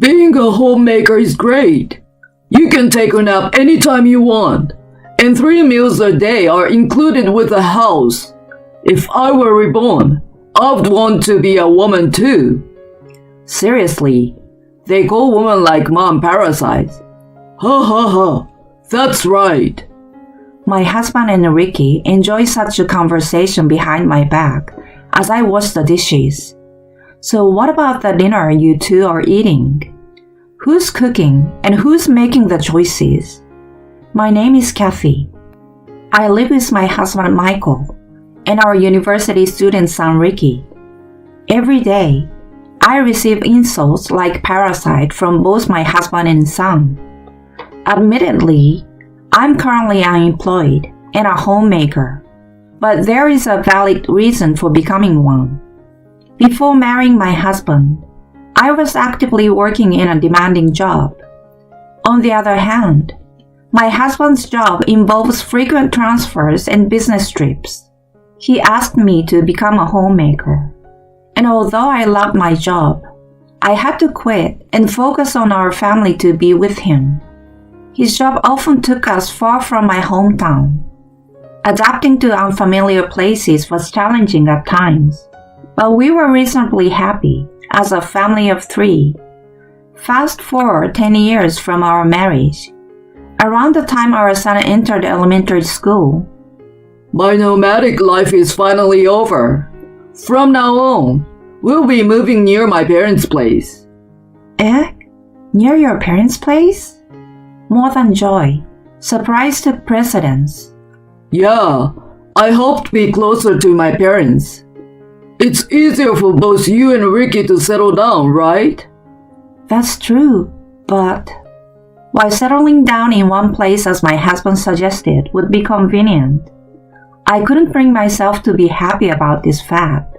Being a homemaker is great. You can take a nap anytime you want, and 3 meals a day are included with the house. If I were reborn, I'd want to be a woman too. Seriously, they call women like mom parasites. Ha ha ha, that's right. My husband and Ricky enjoy such a conversation behind my back as I wash the dishes. So what about the dinner you two are eating? Who's cooking and who's making the choices? My name is Kathy. I live with my husband Michael and our university student son Ricky. Every day, I receive insults like parasite from both my husband and son. Admittedly, I'm currently unemployed and a homemaker, but there is a valid reason for becoming one. Before marrying my husband, I was actively working in a demanding job. On the other hand, my husband's job involves frequent transfers and business trips. He asked me to become a homemaker, and although I loved my job, I had to quit and focus on our family to be with him. His job often took us far from my hometown. Adapting to unfamiliar places was challenging at times, but we were reasonably happy as a family of 3. Fast forward 10 years from our marriage. Around the time our son entered elementary school, My nomadic life is finally over. From now on, we'll be moving near my parents' place. Near your parents' place? More than joy, surprise took precedence. Yeah, I hope to be closer to my parents. It's easier for both you and Ricky to settle down, right? That's true, but while settling down in one place as my husband suggested would be convenient, I couldn't bring myself to be happy about this fact.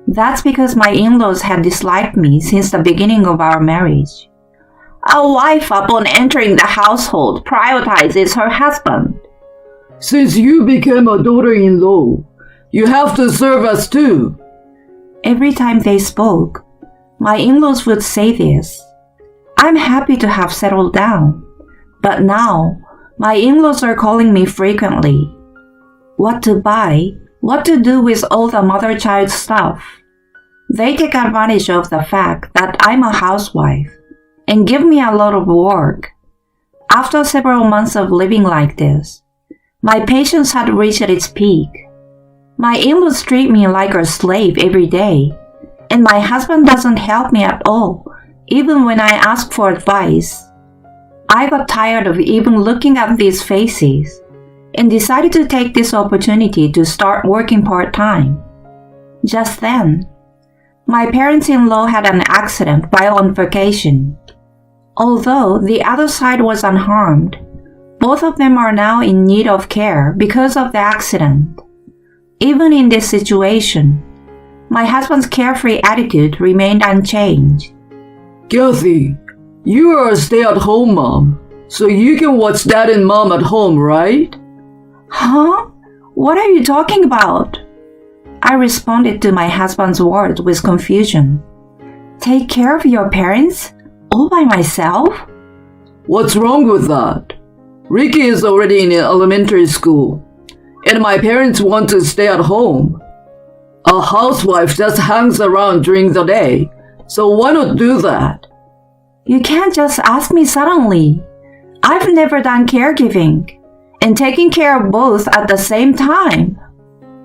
That's because my in-laws had disliked me since the beginning of our marriage. A wife upon entering the household prioritizes her husband. Since you became a daughter-in-law, you have to serve us too. Every time they spoke, my in-laws would say this. I'm happy to have settled down, but now my in-laws are calling me frequently. What to buy, what to do with all the mother-child stuff. They take advantage of the fact that I'm a housewife and give me a lot of work. After several months of living like this, my patience had reached its peak. My in-laws treat me like a slave every day, and my husband doesn't help me at all, even when I ask for advice. I got tired of even looking at these faces and decided to take this opportunity to start working part-time. Just then, my parents-in-law had an accident while on vacation. Although the other side was unharmed, both of them are now in need of care because of the accident. Even in this situation, my husband's carefree attitude remained unchanged. Kathy, you are a stay-at-home mom, so you can watch dad and mom at home, right? Huh? What are you talking about? I responded to my husband's words with confusion. Take care of your parents? All by myself? What's wrong with that? Ricky is already in elementary school, and my parents want to stay at home. A housewife just hangs around during the day, so why not do that? You can't just ask me suddenly. I've never done caregiving and taking care of both at the same time.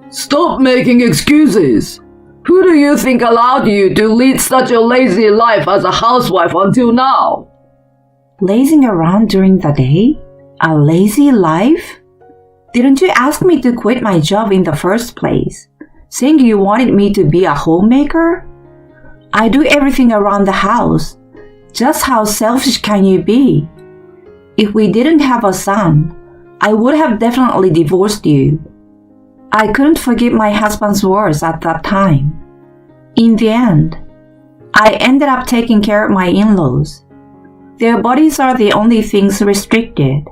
Stop making excuses. Who do you think allowed you to lead such a lazy life as a housewife until now? Lazing around during the day? A lazy life? Didn't you ask me to quit my job in the first place, saying you wanted me to be a homemaker? I do everything around the house. Just how selfish can you be? If we didn't have a son, I would have definitely divorced you. I couldn't forgive my husband's words at that time. In the end, I ended up taking care of my in-laws. Their bodies are the only things restricted.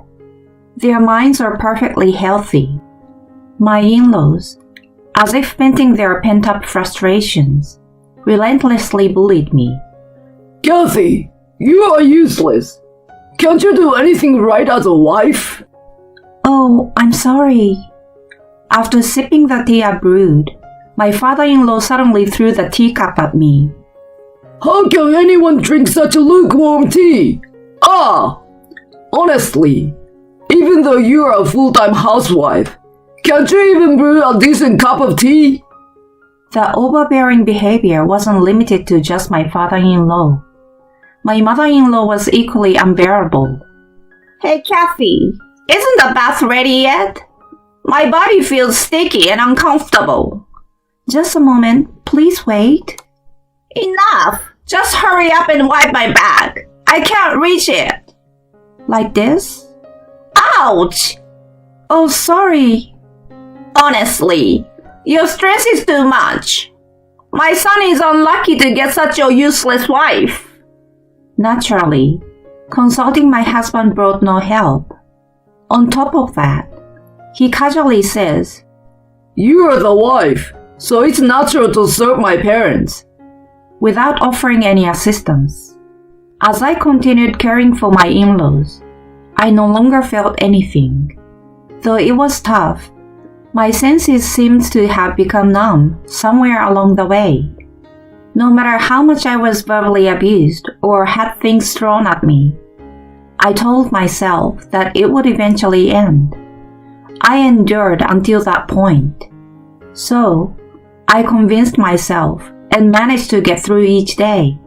Their minds are perfectly healthy. My in-laws, as if venting their pent-up frustrations, relentlessly bullied me. Kathy, You are useless. Can't you do anything right as a wife? Oh, I'm sorry. After sipping the tea I brewed, my father-in-law suddenly threw the teacup at me. How can anyone drink such a lukewarm tea? Honestly, even though you are a full-time housewife, can't you even brew a decent cup of tea? The overbearing behavior wasn't limited to just my father-in-law. My mother-in-law was equally unbearable. Hey, Kathy, isn't the bath ready yet? My body feels sticky and uncomfortable. Just a moment, please wait. Enough! Just hurry up and wipe my back. I can't reach it. Like this? Ouch! Oh, sorry. Honestly, your stress is too much. My son is unlucky to get such a useless wife. Naturally, consulting my husband brought no help. On top of that, he casually says, You are the wife, so it's natural to serve my parents. Without offering any assistance. As I continued caring for my in-laws, I no longer felt anything. Though it was tough, my senses seemed to have become numb somewhere along the way. No matter how much I was verbally abused or had things thrown at me, I told myself that it would eventually end. I endured until that point. So, I convinced myself and managed to get through each day.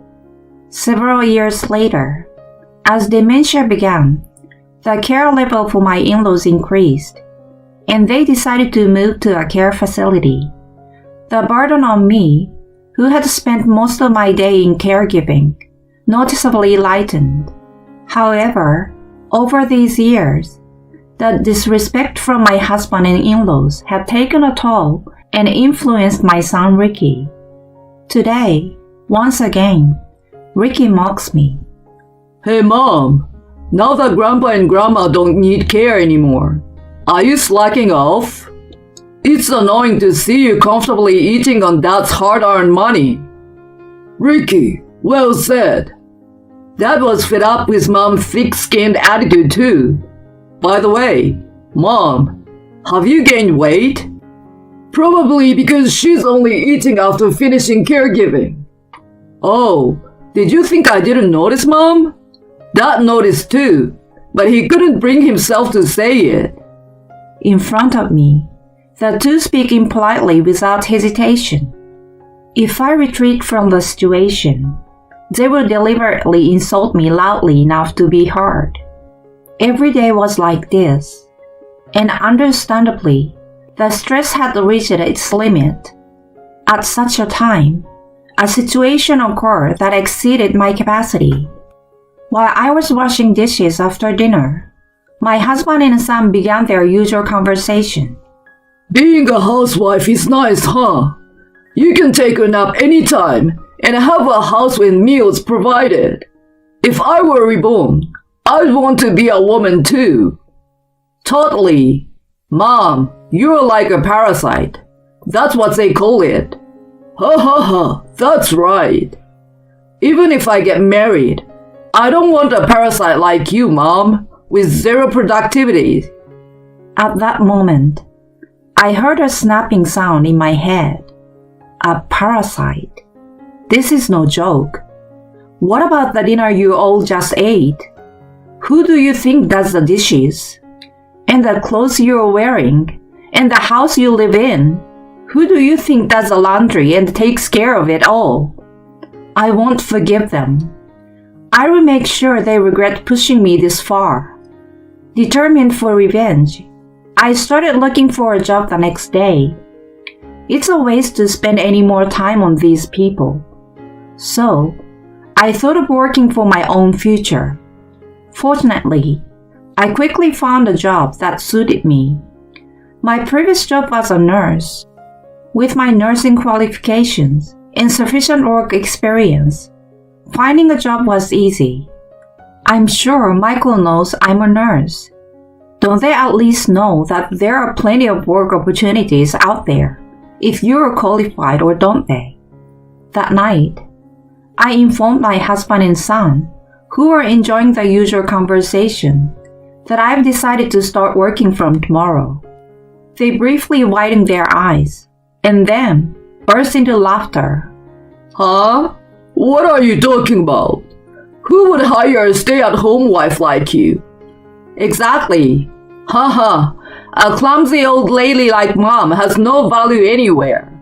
Several years later, as dementia began, the care level for my in-laws increased, and they decided to move to a care facility. The burden on me, who had spent most of my day in caregiving, noticeably lightened. However, over these years, the disrespect from my husband and in-laws had taken a toll and influenced my son Ricky. Today, once again, Ricky mocks me. Hey Mom, now that Grandpa and Grandma don't need care anymore, are you slacking off? It's annoying to see you comfortably eating on Dad's hard-earned money. Ricky, well said. Dad was fed up with Mom's thick-skinned attitude too. By the way, Mom, have you gained weight? Probably because she's only eating after finishing caregiving. Oh, did you think I didn't notice, Mom? Dad noticed too, but he couldn't bring himself to say it. In front of me, the two speak impolitely without hesitation. If I retreat from the situation, they will deliberately insult me loudly enough to be heard. Every day was like this, and understandably, the stress had reached its limit. At such a time, a situation occurred that exceeded my capacity. While I was washing dishes after dinner, my husband and son began their usual conversation. Being a housewife is nice, huh? You can take a nap anytime and have a house with meals provided. If I were reborn, I'd want to be a woman too. Totally. Mom, you're like a parasite. That's what they call it. Ha ha ha, that's right. Even if I get married, I don't want a parasite like you, Mom, with zero productivity. At that moment, I heard a snapping sound in my head. A parasite. This is no joke. What about the dinner you all just ate? Who do you think does the dishes? And the clothes you're wearing? And the house you live in? Who do you think does the laundry and takes care of it all? I won't forgive them. I will make sure they regret pushing me this far. Determined for revenge, I started looking for a job the next day. It's a waste to spend any more time on these people. So, I thought of working for my own future. Fortunately, I quickly found a job that suited me. My previous job was a nurse. With my nursing qualifications and sufficient work experience, finding a job was easy. I'm sure Michael knows I'm a nurse. Don't they at least know that there are plenty of work opportunities out there, if you're qualified, or don't they? That night, I informed my husband and son, who were enjoying the usual conversation, that I've decided to start working from tomorrow. They briefly widened their eyes, and then burst into laughter. Huh? What are you talking about? Who would hire a stay-at-home wife like you? Exactly. Haha, a clumsy old lady like Mom has no value anywhere.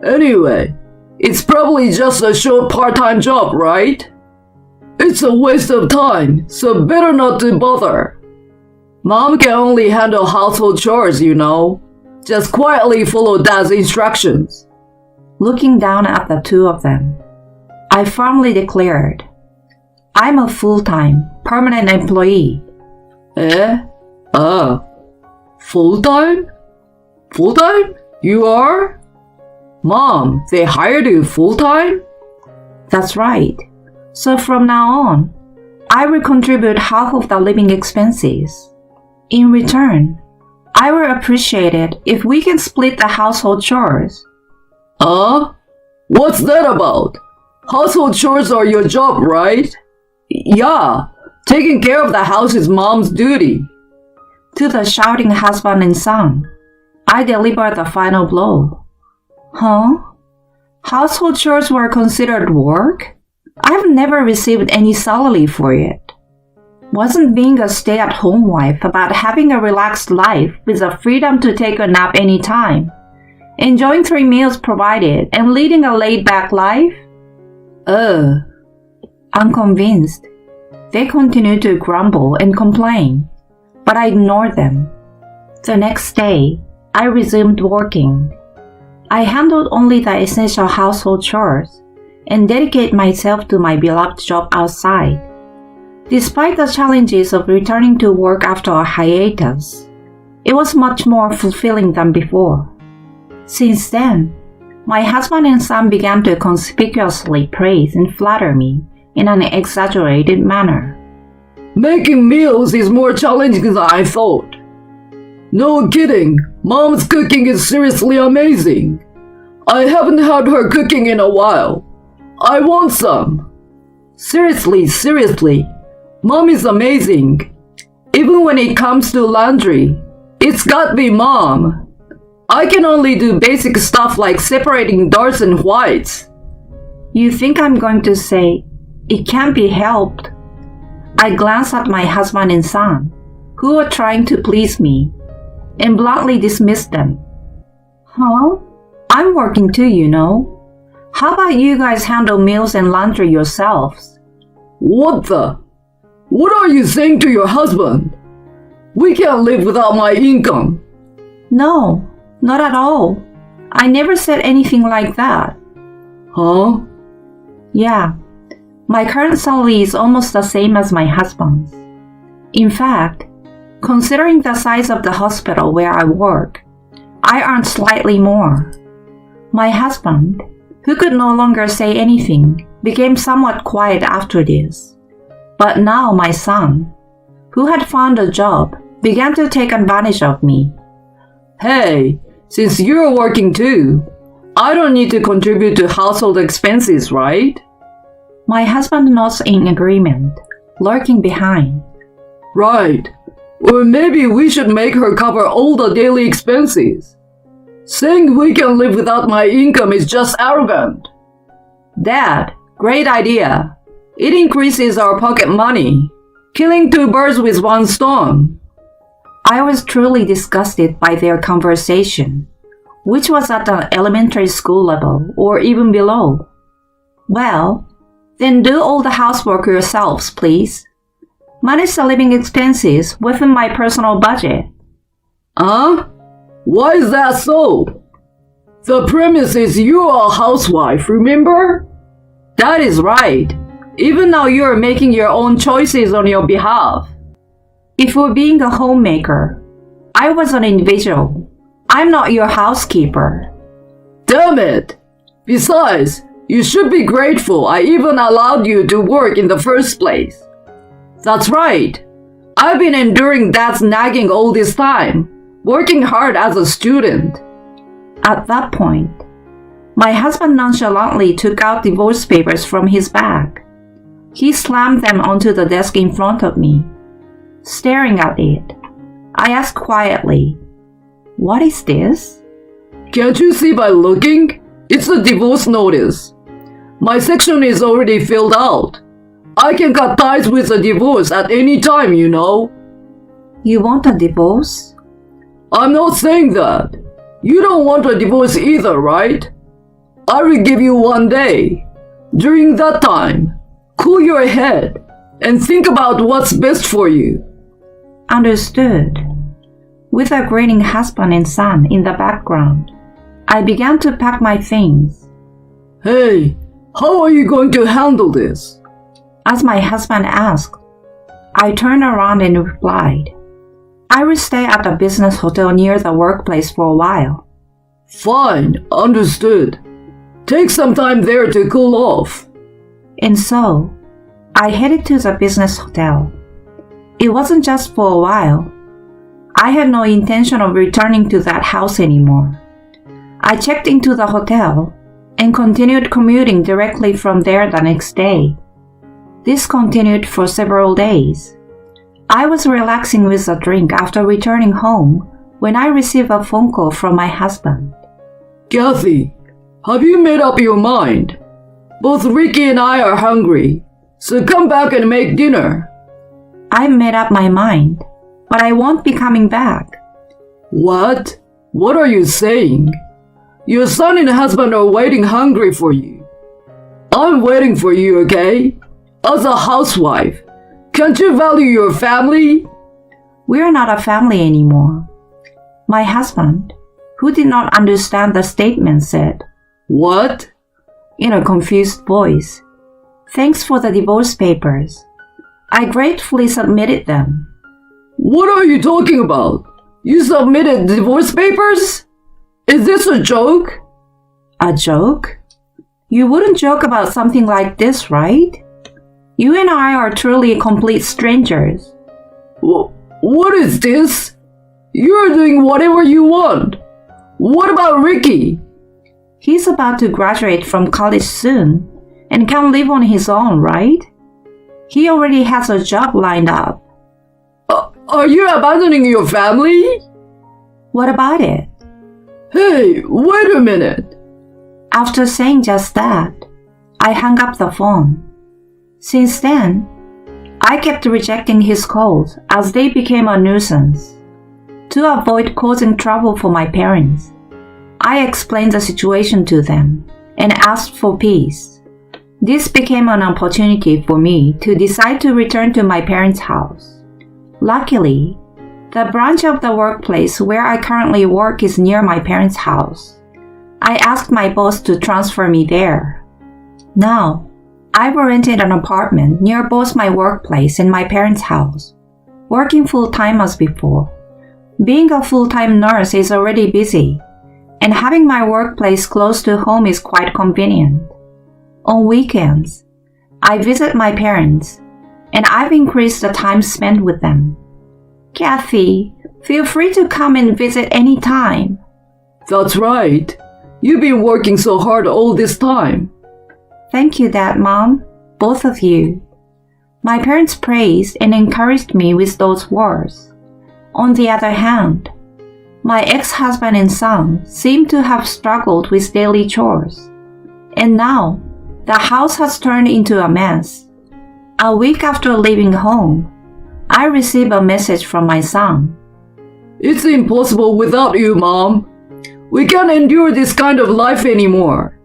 Anyway, it's probably just a short part-time job, right? It's a waste of time, so better not to bother. Mom can only handle household chores, you know. Just quietly follow Dad's instructions. Looking down at the two of them, I firmly declared, I'm a full-time, permanent employee. Eh? Full-time? Full-time? You are? Mom, they hired you full-time? That's right. So from now on, I will contribute half of the living expenses. In return, I will appreciate it if we can split the household chores. What's that about? Household chores are your job, right? Yeah, taking care of the house is Mom's duty. To the shouting husband and son, I delivered the final blow. Huh? Household chores were considered work? I've never received any salary for it. Wasn't being a stay-at-home wife about having a relaxed life with the freedom to take a nap anytime, enjoying 3 meals provided, and leading a laid-back life? Unconvinced, they continued to grumble and complain, but I ignored them. The next day, I resumed working. I handled only the essential household chores and dedicated myself to my beloved job outside. Despite the challenges of returning to work after a hiatus, it was much more fulfilling than before. Since then, my husband and son began to conspicuously praise and flatter me in an exaggerated manner. Making meals is more challenging than I thought. No kidding, Mom's cooking is seriously amazing. I haven't had her cooking in a while. I want some. Seriously, Mom is amazing. Even when it comes to laundry, it's gotta be Mom. I can only do basic stuff like separating darks and whites. You think I'm going to say, it can't be helped? I glanced at my husband and son, who were trying to please me, and bluntly dismissed them. Huh? I'm working too, you know. How about you guys handle meals and laundry yourselves? What are you saying to your husband? We can't live without my income. No, not at all. I never said anything like that. Huh? Yeah, my current salary is almost the same as my husband's. In fact, considering the size of the hospital where I work, I earn slightly more. My husband, who could no longer say anything, became somewhat quiet after this. But now my son, who had found a job, began to take advantage of me. Hey, since you're working too, I don't need to contribute to household expenses, right? My husband nods in agreement, lurking behind. Right. Or maybe we should make her cover all the daily expenses. Saying we can live without my income is just arrogant. Dad, great idea. It increases our pocket money, killing 2 birds with 1 stone. I was truly disgusted by their conversation, which was at an elementary school level or even below. Well, then do all the housework yourselves, please. Manage the living expenses within my personal budget. Why is that so? The premise is you're a housewife, remember? That is right. Even now you're making your own choices on your behalf. If we're being a homemaker, I was an individual. I'm not your housekeeper. Damn it! Besides, you should be grateful I even allowed you to work in the first place. That's right. I've been enduring Dad's nagging all this time, working hard as a student. At that point, my husband nonchalantly took out divorce papers from his bag. He slammed them onto the desk in front of me. Staring at it, I asked quietly, "What is this?" Can't you see by looking? It's a divorce notice. My section is already filled out. I can cut ties with a divorce at any time, you know. You want a divorce? I'm not saying that. You don't want a divorce either, right? I will give you 1 day. During that time, cool your head and think about what's best for you. Understood. With a grinning husband and son in the background, I began to pack my things. Hey, how are you going to handle this? As my husband asked, I turned around and replied, I will stay at a business hotel near the workplace for a while. Fine, understood. Take some time there to cool off. And so, I headed to the business hotel. It wasn't just for a while. I had no intention of returning to that house anymore. I checked into the hotel and continued commuting directly from there the next day. This continued for several days. I was relaxing with a drink after returning home when I received a phone call from my husband. Kathy, have you made up your mind? Both Ricky and I are hungry, so come back and make dinner. I made up my mind, but I won't be coming back. What? What are you saying? Your son and husband are waiting hungry for you. I'm waiting for you, okay? As a housewife, can't you value your family? We're not a family anymore. My husband, who did not understand the statement, said, What? In a confused voice, Thanks for the divorce papers. I gratefully submitted them. What are you talking about? You submitted divorce papers? Is this a joke? A joke? You wouldn't joke about something like this, right? You and I are truly complete strangers. What is this? You're doing whatever you want. What about Ricky? He's about to graduate from college soon and can live on his own, right? He already has a job lined up. Are you abandoning your family? What about it? Hey, wait a minute. After saying just that, I hung up the phone. Since then, I kept rejecting his calls as they became a nuisance. To avoid causing trouble for my parents, I explained the situation to them and asked for peace. This became an opportunity for me to decide to return to my parents' house. Luckily, the branch of the workplace where I currently work is near my parents' house. I asked my boss to transfer me there. Now, I've rented an apartment near both my workplace and my parents' house, working full-time as before. Being a full-time nurse is already busy, and having my workplace close to home is quite convenient. On weekends, I visit my parents, and I've increased the time spent with them. Kathy, feel free to come and visit any time. That's right. You've been working so hard all this time. Thank you, Dad, Mom, both of you. My parents praised and encouraged me with those words. On the other hand, my ex-husband and son seem to have struggled with daily chores. And now, the house has turned into a mess. A week after leaving home, I received a message from my son. It's impossible without you, Mom. We can't endure this kind of life anymore.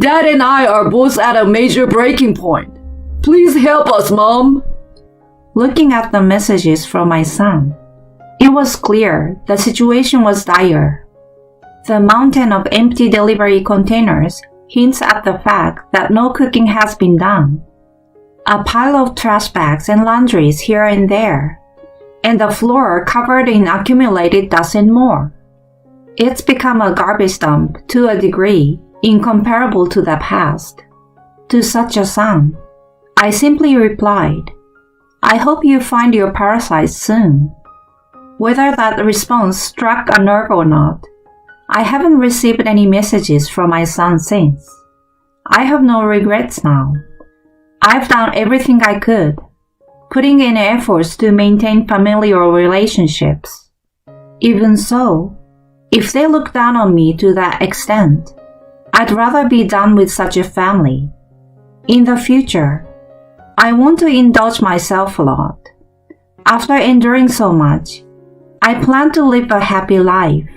Dad and I are both at a major breaking point. Please help us, Mom. Looking at the messages from my son, it was clear the situation was dire. The mountain of empty delivery containers hints at the fact that no cooking has been done. A pile of trash bags and laundries here and there, and the floor covered in accumulated dust and more. It's become a garbage dump to a degree incomparable to the past. To such a son, I simply replied, I hope you find your parasites soon. Whether that response struck a nerve or not, I haven't received any messages from my son since. I have no regrets now. I've done everything I could, putting in efforts to maintain familial relationships. Even so, if they look down on me to that extent, I'd rather be done with such a family. In the future, I want to indulge myself a lot. After enduring so much, I plan to live a happy life.